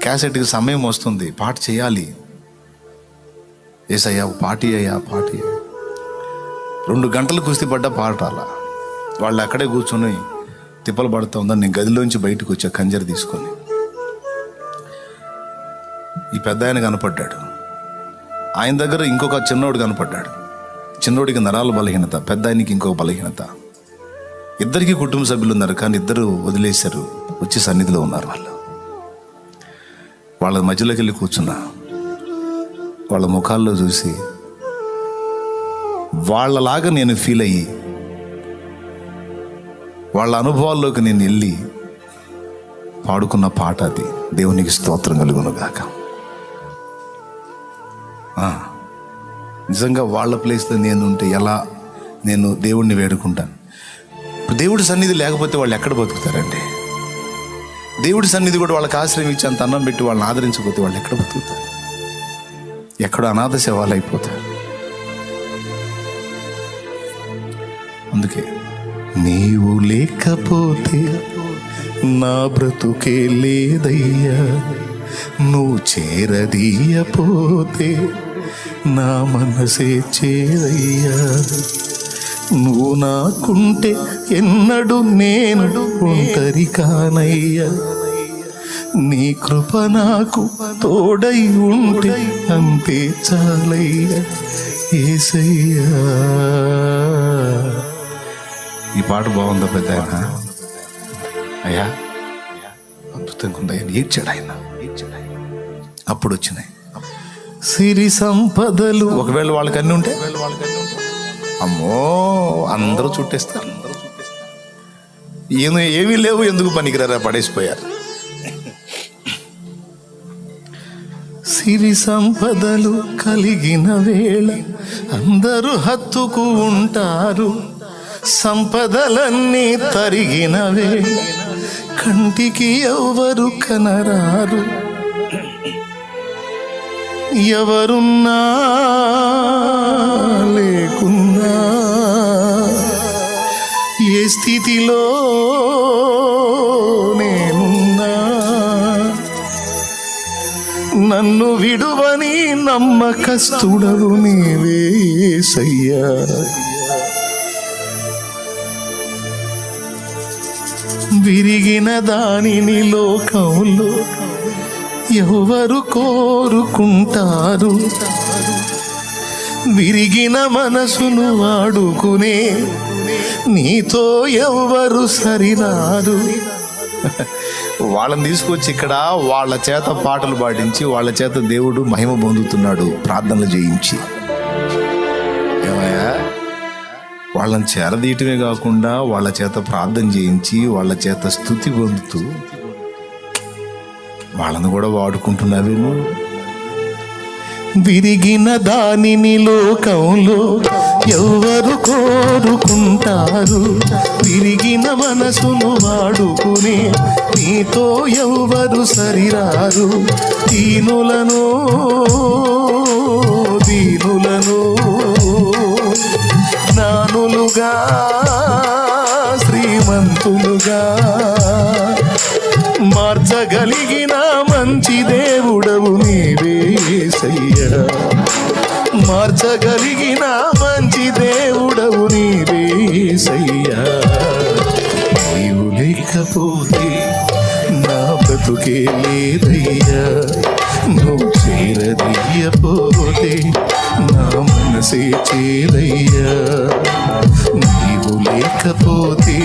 క్యాసెట్కి సమయం వస్తుంది, పాట చేయాలి. ఏసయ్యా పాటి అయ్యా పాటి 2 గంటలు కుస్తీ పడ్డా పాట రాలా. వాళ్ళు అక్కడే కూర్చొని తిప్పలు పడుతూ ఉందని నేను గదిలోంచి బయటకు వచ్చా ఖంజర్ తీసుకొని. ఈ పెద్ద ఆయన కనపడ్డాడు, ఆయన దగ్గర ఇంకొక చిన్నోడు కనపడ్డాడు. చిన్నోడికి నరాల బలహీనత, పెద్ద ఆయనకి ఇంకొక బలహీనత. ఇద్దరికి కుటుంబ సభ్యులు ఉన్నారు, కానీ ఇద్దరు వదిలేశారు, వచ్చి సన్నిధిలో ఉన్నారు. వాళ్ళ మధ్యలోకి వెళ్ళి కూర్చున్నా. వాళ్ళ ముఖాల్లో చూసి వాళ్ళలాగా నేను ఫీల్ అయ్యి వాళ్ళ అనుభవాల్లోకి నేను వెళ్ళి పాడుకున్న పాట అది. దేవునికి స్తోత్రం కలుగును గాక. నిజంగా వాళ్ళ ప్లేస్లో నేను ఉంటే ఎలా నేను దేవుణ్ణి వేడుకుంటాను. దేవుడి సన్నిధి లేకపోతే వాళ్ళు ఎక్కడ బతుకుతారండి? దేవుడి సన్నిధి కూడా వాళ్ళకి ఆశ్రయం ఇచ్చి అంత అన్నం పెట్టి వాళ్ళని ఆదరించకపోతే వాళ్ళు ఎక్కడ బతుకుతారు? ఎక్కడ అనాథ శవాలు అయిపోతారు. అందుకే నీవు లేకపోతే నా బ్రతుకే లేదయ్యా, నువ్వు చేరదీయపోతే నా మనసే చేరయ్యా. నువ్వు నాకుంటే ఎన్నడు నేను ఒంటరి కానయ్యా, నీ కృప నాకు తోడై ఉంటే అంతే చాలయ్యా యేసయ్యా. ఈ పాట బాగుందా పెద్ద ఆయన? అయ్యా అద్భుతంగా ఉంది. ఆయన ఏడ్చాడు, ఆయన అప్పుడు వచ్చినాయి సిరి సంపదలు. ఒకవేళ వాళ్ళకి అన్నీ ఉంటే అమ్మో అందరూ చుట్టేస్తారు. ఏమీ లేవు, ఎందుకు పనికిరారా, పడేసిపోయారు. సిరి సంపదలు కలిగిన వేళ అందరూ హత్తుకు ఉంటారు, సంపదలన్నీ తరిగిన వేళ కంటికి ఎవరు కనరారు. ఎవరున్నా లేకున్నా ఏ స్థితిలో నేనున్నా నన్ను విడువని నమ్మకస్తుడవు నీవే యేసయ్యా. విరిగిన దానిని లోకంలో ఎవరు కోరుకుంటారు, విరిగిన మనసును వాడుకునే నీతో ఎవరు సరినారు. వాళ్ళని తీసుకొచ్చి ఇక్కడ వాళ్ళ చేత పాటలు పాడించి వాళ్ళ చేత దేవుడు మహిమ పొందుతున్నాడు, ప్రార్థనలు చేయించి. ఏమయ్యా, వాళ్ళని చేరదీయటమే కాకుండా వాళ్ళ చేత ప్రార్థన చేయించి వాళ్ళ చేత స్తుతి పొందుతూ వాళ్ళని కూడా వాడుకుంటున్నావేమో. విరిగిన దానిని లోకంలో ఎవరు కోరుకుంటారు, విరిగిన మనసును వాడుకునే నీతో ఎవరు సరిరారు. దీనులను జ్ఞానులుగా శ్రీమంతులుగా మార్చగలిగిన మంచి దేవుడవు నీవే యేసయ్యా. మార్చగలిగిన మంచి దేవుడవు నీవే యేసయ్యా. నీవు లేకపోతే నా బ్రతుకే లేదయ్యా, నువ్వు చేరదీయపోతే నా మనసే చేరయ్యా. నీవు లేకపోతే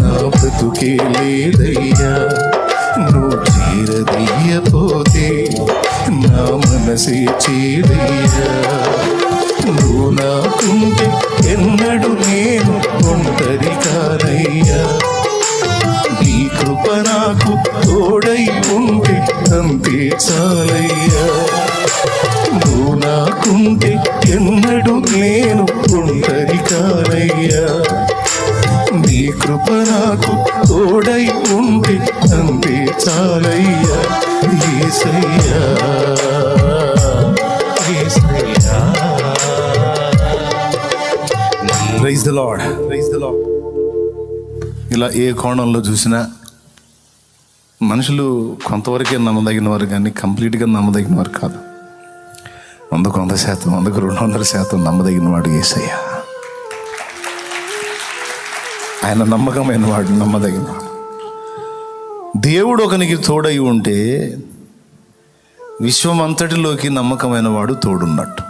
నా బ్రతుకే లేదయ్యా, నువ్వు చేరదీయపోతే నా మనసే చేరయ్యా. నువ్వు నాకుంటే ఎన్నడు నేను ఒంటరి కానయ్యా, నీ కృప నాకు తోడై ఉంటే అంతే చాలయ్యా. నువ్వు నీవు నాకుంటే ఎన్నడూ నేను ఒంటరి కానయ్యా. నీ కృప నాకు తోడై ఉంటే అంతే చాలయ్యా. యేసయ్యా యేసయ్యా. Praise the Lord, praise the Lord. ఇలా ఏ కోణంలో చూసినా మనుషులు కొంతవరకే నమ్మదగిన వారు కానీ కంప్లీట్గా నమ్మదగిన వారు కాదు. 100% 200% నమ్మదగిన వాడు యేసయ్య. ఆయన నమ్మకమైన వాడు, నమ్మదగిన వాడు. దేవుడు ఒకనికి తోడై ఉంటే విశ్వమంతటిలోకి నమ్మకమైన వాడు తోడున్నట్టు.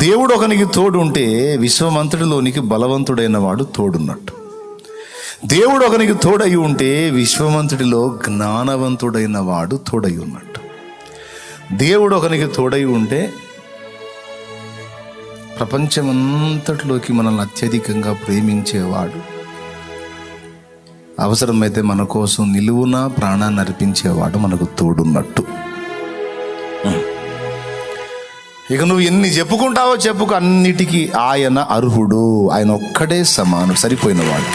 దేవుడు ఒకనికి తోడు ఉంటే విశ్వమంతటిలోనికి బలవంతుడైన వాడు తోడున్నట్టు. దేవుడు ఒకనికి తోడై ఉంటే విశ్వమంతుడిలో జ్ఞానవంతుడైన వాడు తోడై ఉన్నట్టు. దేవుడు ఒకనికి తోడై ఉంటే ప్రపంచమంతటిలోకి మనల్ని అత్యధికంగా ప్రేమించేవాడు, అవసరమైతే మన కోసం నిలువున ప్రాణాన్ని అర్పించేవాడు మనకు తోడున్నట్టు. ఇక నువ్వు ఎన్ని చెప్పుకుంటావో చెప్పుకు, అన్నిటికీ ఆయన అర్హుడు. ఆయన ఒక్కడే సమానం, సరిపోయినవాడు.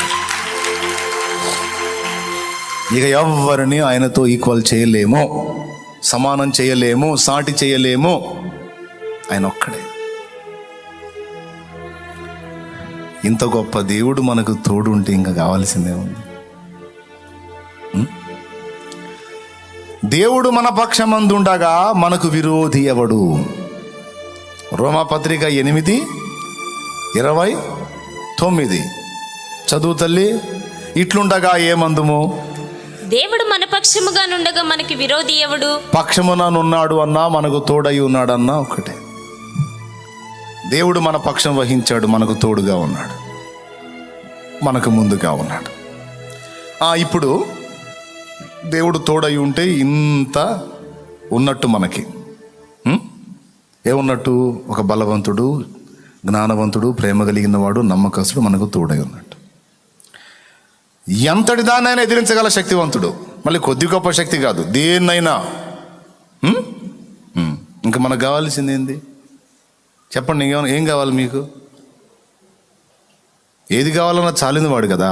ఇక ఎవరిని ఆయనతో ఈక్వల్ చేయలేమో, సమానం చేయలేమో, సాటి చేయలేమో. ఆయన ఒక్కడే. ఇంత గొప్ప దేవుడు మనకు తోడు ఉంటే ఇంకా కావాల్సిందే ఉంది. దేవుడు మన పక్షమందుండగా మనకు విరోధి ఎవడు? రోమాపత్రిక 8:29 చదువు తల్లి. ఇట్లుండగా ఏమందుము? దేవుడు మన పక్షముగా నుండగా మనకి విరోధి ఎవడు? పక్షముననున్నాడు అన్నా మనకు తోడై ఉన్నాడన్నా ఒకటే. దేవుడు మన పక్షం వహించాడు, మనకు తోడుగా ఉన్నాడు, మనకు ముందుగా ఉన్నాడు. ఇప్పుడు దేవుడు తోడై ఉంటే ఇంత ఉన్నట్టు మనకి ఏమున్నట్టు? ఒక బలవంతుడు, జ్ఞానవంతుడు, ప్రేమ కలిగిన వాడు, నమ్మకస్తుడు మనకు తోడై ఉన్నట్టు. ఎంతటి దాన్నైనా ఎదిరించగల శక్తివంతుడు. మళ్ళీ కొద్ది గొప్ప శక్తి కాదు, దేన్నైనా. ఇంకా మనకు కావాల్సింది ఏంది చెప్పండి? ఏం కావాలి మీకు? ఏది కావాలన్నా చాలిన వాడు కదా.